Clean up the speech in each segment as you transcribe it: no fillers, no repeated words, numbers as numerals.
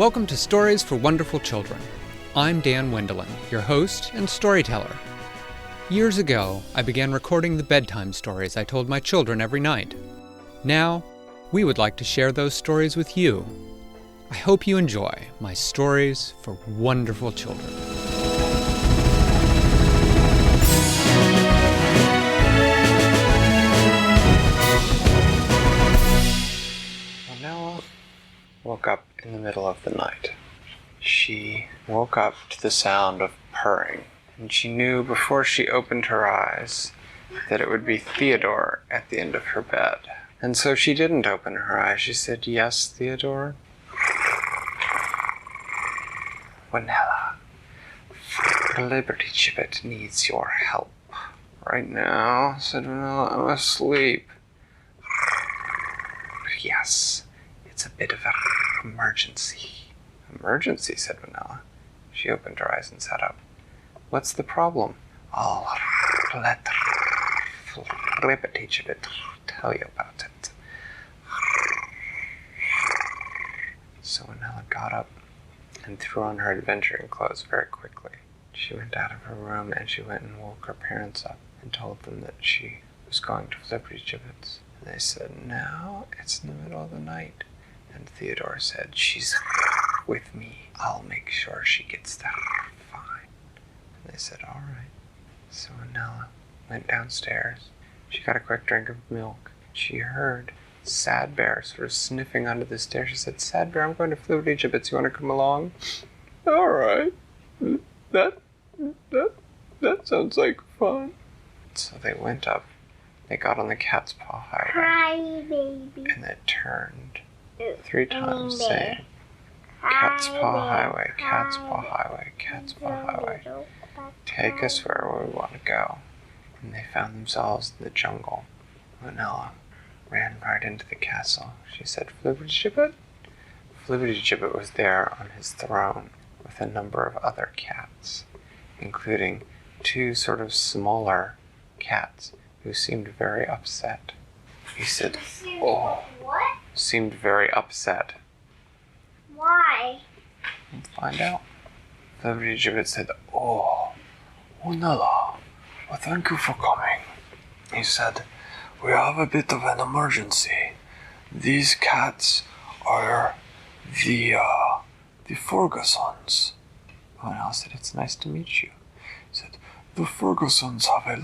Welcome to Stories for Wonderful Children. I'm Dan Wendelin, your host and storyteller. Years ago, I began recording the bedtime stories I told my children every night. Now, we would like to share those stories with you. I hope you enjoy my Stories for Wonderful Children. Winella woke up in the middle of the night. She woke up to the sound of purring, and she knew before she opened her eyes that it would be Theodore at the end of her bed. And so she didn't open her eyes. She said, "Yes, Theodore?" "Winella, Flibbertygibit needs your help." "Right now," said Winella, "I'm asleep." "Yes, it's a bit of an emergency." "Emergency?" said Winella. She opened her eyes and sat up. "What's the problem?" "I'll let Flibbertygibit tell you about it." So Winella got up and threw on her adventuring clothes very quickly. She went out of her room and she went and woke her parents up and told them that she was going to Flibbertygibit's. And they said, "Now it's in the middle of the night." And Theodore said, "She's with me. I'll make sure she gets there fine." And they said, "All right." So Winella went downstairs. She got a quick drink of milk. She heard Sad Bear sort of sniffing under the stairs. She said, "Sad Bear, I'm going to Flibbertygibit's. You want to come along?" "All right. That sounds like fun." So they went up. They got on the cat's paw highway. Hi, baby. And they turned 3 times, saying, "Cat's paw highway, cat's paw highway, cat's paw highway. Take us where we want to go." And they found themselves in the jungle. Winella ran right into the castle. She said, "Flibbertygibit?" Flibbertygibit was there on his throne with a number of other cats, including 2 sort of smaller cats who seemed very upset. He said, "Oh," What? seemed very upset. Why? We'll find out. Flibbertygibit said, "Oh, Winella, well, thank you for coming." He said, "We have a bit of an emergency. These cats are the Fergusons." Winella said, "It's nice to meet you." He said, "The Fergusons have a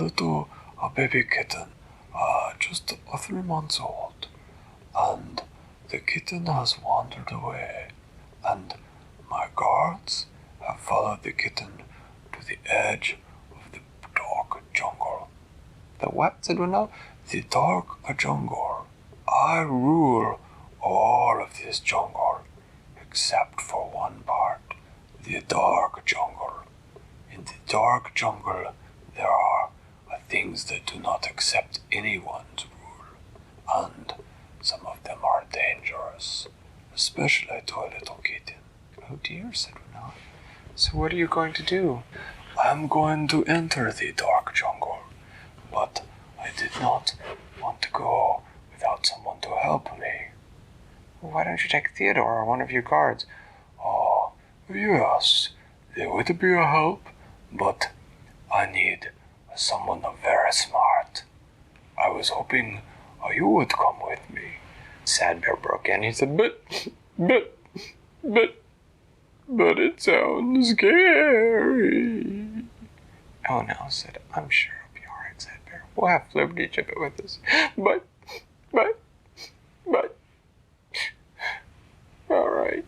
baby kitten, just 3 months old, and the kitten has wandered away, and my guards have followed the kitten to the edge of the dark jungle." "The what?" said Winella. "The dark jungle. I rule all of this jungle, except for one part, the dark jungle. In the dark jungle, there are things that do not accept anyone's rule, and some of them are dangerous, especially to a little kitten." "Oh dear," said Winella. "So what are you going to do?" "I'm going to enter the dark jungle, but I did not want to go without someone to help me." "Well, why don't you take Theodore or one of your guards?" "Oh, yes, they would be a help, but I need someone very smart. I was hoping you would come with me." Sad Bear broke in. He said, but it sounds scary." "Oh no," said, "I'm sure it'll be all right, Sad Bear. We'll have Flibbertygibit with us. But, all right."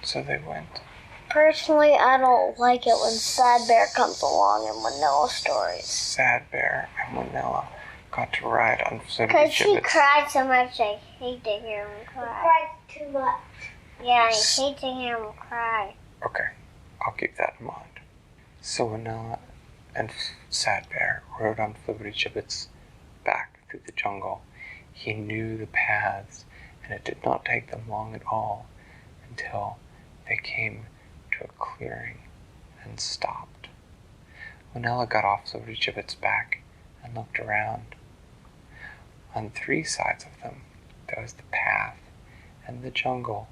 So they went. Personally, I don't like it when Sad Bear comes along in Winella stories. Sad Bear and Winella got to ride on Because she Flibbertygibit's. cried so much, I hate to hear him cry. She cried too much. Yeah, I hate to hear him cry. Okay, I'll keep that in mind. So Winella and Sad Bear rode on Flibbertygibit's back through the jungle. He knew the paths, and it did not take them long at all until they came to a clearing and stopped. Winella got off Flibbertygibit's back and looked around. On 3 sides of them, there was the path and the jungle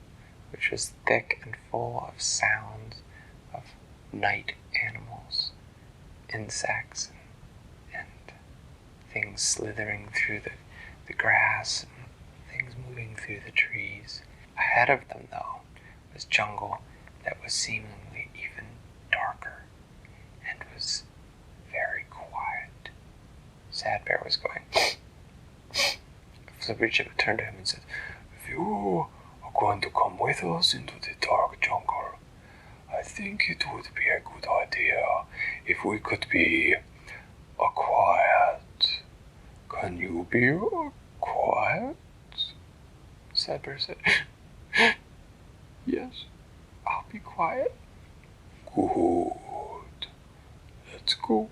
which was thick and full of sounds of night animals, insects, and things slithering through the grass, and things moving through the trees. Ahead of them, though, was jungle that was seemingly even darker and was very quiet. Sad Bear was going. Flibbertygibit turned to him and said, "If you are going to come with us into the dark jungle, I think it would be a good idea if we could be quiet. Can you be quiet?" Sad Bear said, "Yes, I'll be quiet." "Good. Let's go."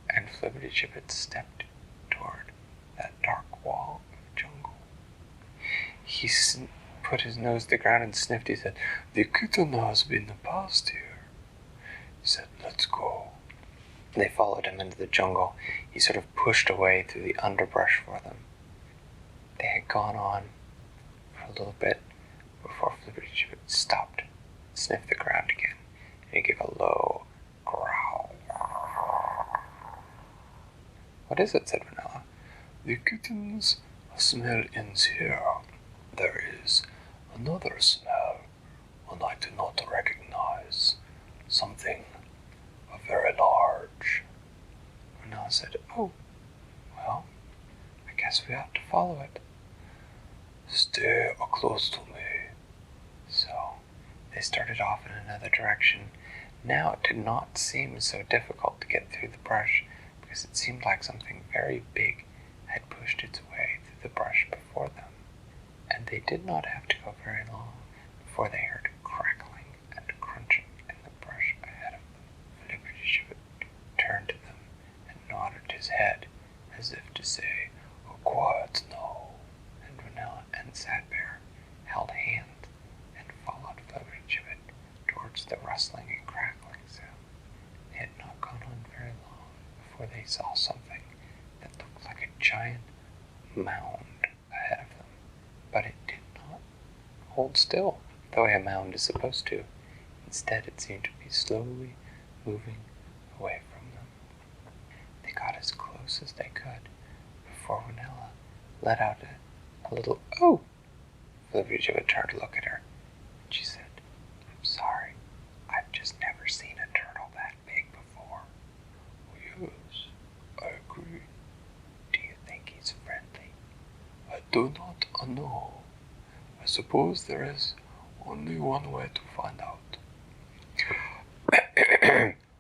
And Flibbertygibit stepped toward that dark wall of jungle. He put his nose to the ground and sniffed. He said, "The kitten has been past here." He said, "Let's go." They followed him into the jungle. He sort of pushed away through the underbrush for them. They had gone on for a little bit before Flibbertygibit stopped, sniffed the ground again, and he gave a low growl. "What is it?" said Winella. "The kitten's smell ends here. There is another smell, and I do not recognize. Something very large." Winella said, "Oh, well, I guess we have to follow it." "Stay close to me." So they started off in another direction. Now it did not seem so difficult to get through the brush, because it seemed like something very big had pushed its way through the brush before them. And they did not have to go very long before they heard crackling and crunching in the brush ahead of them. Flibbertygibit turned to them and nodded his head as if to say, "Quiet now." And Winella and Sad Bear held hands and followed Flibbertygibit towards the rustling and crackling sound. They had not gone on very long before they saw something that looked like a giant mound ahead of them, but it did not hold still the way a mound is supposed to. Instead, it seemed to be slowly moving away from them. They got as close as they could before Winella let out a little "oh." Flibbertygibit turned to look at her, and she said, "I'm sorry, I've just never seen a turtle that big before." "Yes, I agree. Do you think he's friendly?" I do not know. I suppose there is only one way to find out."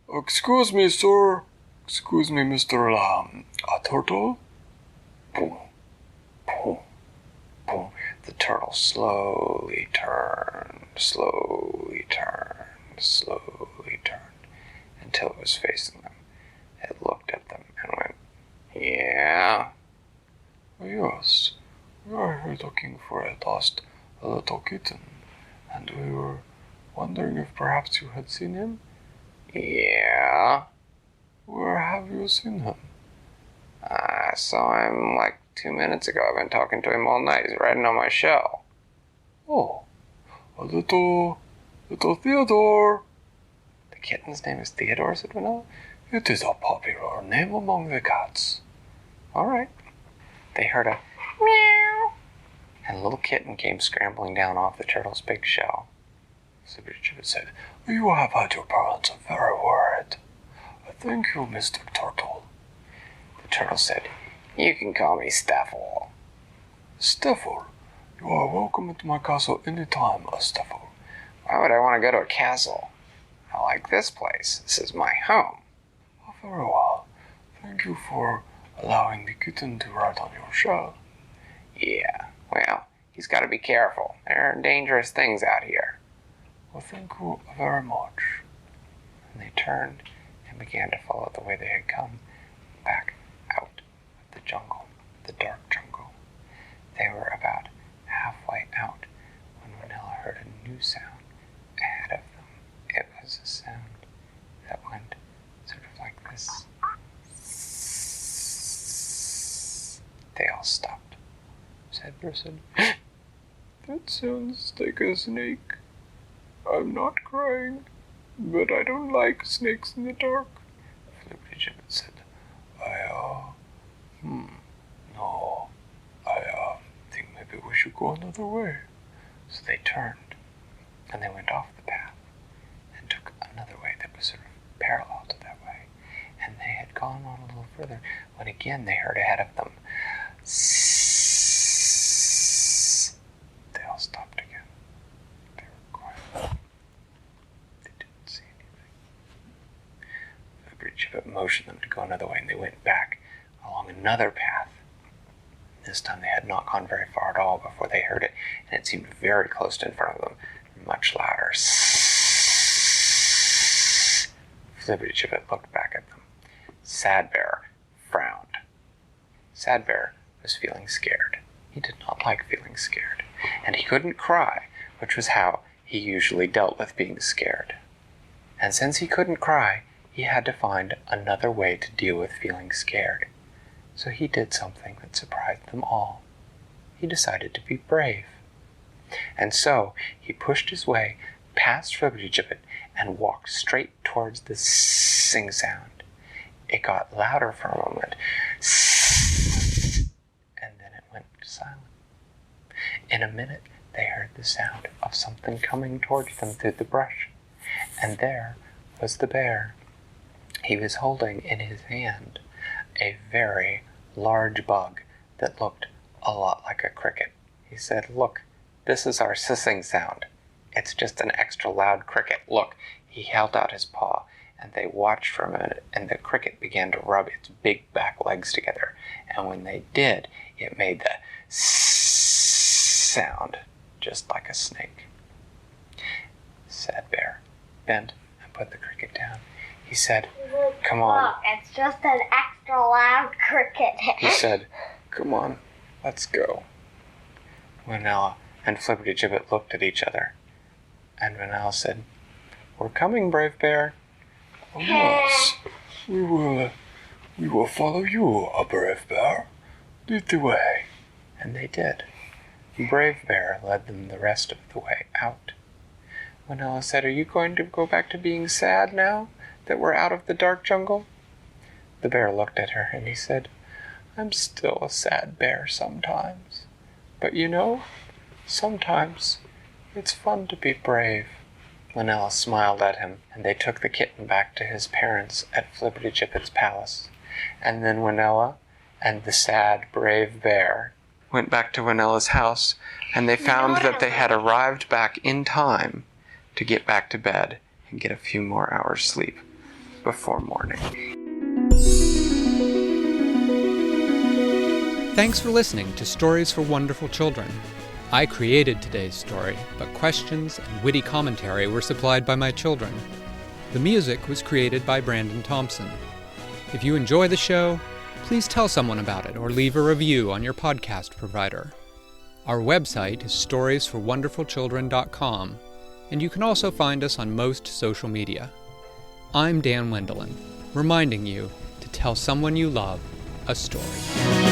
"Excuse me, sir. Excuse me, Mr. Turtle." Boom, boom, boom. The turtle slowly turned, until it was facing them. It looked at them and went, "Yeah." "Yes, we are here looking for a lost little kitten, and we were wondering if perhaps you had seen him." "Yeah." "Where have you seen him?" "I saw him like 2 minutes ago. I've been talking to him all night. He's riding on my shell." "Oh, a little Theodore." "The kitten's name is Theodore," said Winella. "It is a popular name among the cats." "All right." They heard a meow, and a little kitten came scrambling down off the turtle's big shell. Flibbertygibit said, "You have had your parents very worried. Thank you, Mr. Turtle." The turtle said, "You can call me Staffel." "Staffel, you are welcome at my castle any time, Staffel." "Why would I want to go to a castle? I like this place. This is my home." "Very well. Thank you for allowing the kitten to ride on your shell." "Yeah, well, he's got to be careful. There are dangerous things out here." "Well, thank you very much." And they turned and began to follow the way they had come, back out of the jungle, the dark jungle. They were about halfway out when Winella heard a new sound ahead of them. It was a sound that went sort of like this. They all stopped. Sad Bear said, That sounds like a snake. I'm not crying, but I don't like snakes in the dark. Flibbertygibit said, no, I think maybe we should go another way. So they turned, and they went off the path, and took another way that was sort of parallel to that way. And they had gone on a little further, when again they heard ahead of them, "Sssss." They all stopped again. They were quiet. They didn't see anything. Flibbertygibit motioned them to go another way, and they went back along another path. This time they had not gone very far at all before they heard it, and it seemed very close in front of them, much louder. Flibbertygibit looked back at them. Sad Bear frowned. Sad Bear was feeling scared. He did not like feeling scared, and he couldn't cry, which was how he usually dealt with being scared. And since he couldn't cry, he had to find another way to deal with feeling scared. So he did something that surprised them all. He decided to be brave. And so he pushed his way past Flibbertygibit and walked straight towards the sing sound. It got louder for a moment, and then it went silent. In a minute, they heard the sound of something coming towards them through the brush, and there was the bear. He was holding in his hand a very large bug that looked a lot like a cricket. He said, "Look, this is our sissing sound. It's just an extra loud cricket. Look." He held out his paw, and they watched for a minute, and the cricket began to rub its big back legs together. And when they did, it made the sound, just like a snake. Sad Bear bent and put the cricket down. He said, "Come on." Look, it's just an extra loud cricket. He said, "Come on, let's go." Winella and Flibbertygibit looked at each other, and Winella said, "We're coming, Brave Bear." "Oh, yes, we will follow you, Brave Bear. Lead the way." And they did. Brave Bear led them the rest of the way out. Winella said, "Are you going to go back to being sad now that we're out of the dark jungle?" The bear looked at her and he said, "I'm still a sad bear sometimes. But you know, sometimes it's fun to be brave." Winella smiled at him, and they took the kitten back to his parents at Flibbertygibit's palace. And then Winella and the sad, brave bear went back to Winella's house, and they found that they had arrived back in time to get back to bed and get a few more hours sleep before morning. Thanks for listening to Stories for Wonderful Children. I created today's story, but questions and witty commentary were supplied by my children. The music was created by Brandon Thompson. If you enjoy the show, please tell someone about it or leave a review on your podcast provider. Our website is storiesforwonderfulchildren.com, and you can also find us on most social media. I'm Dan Wendelin, reminding you to tell someone you love a story.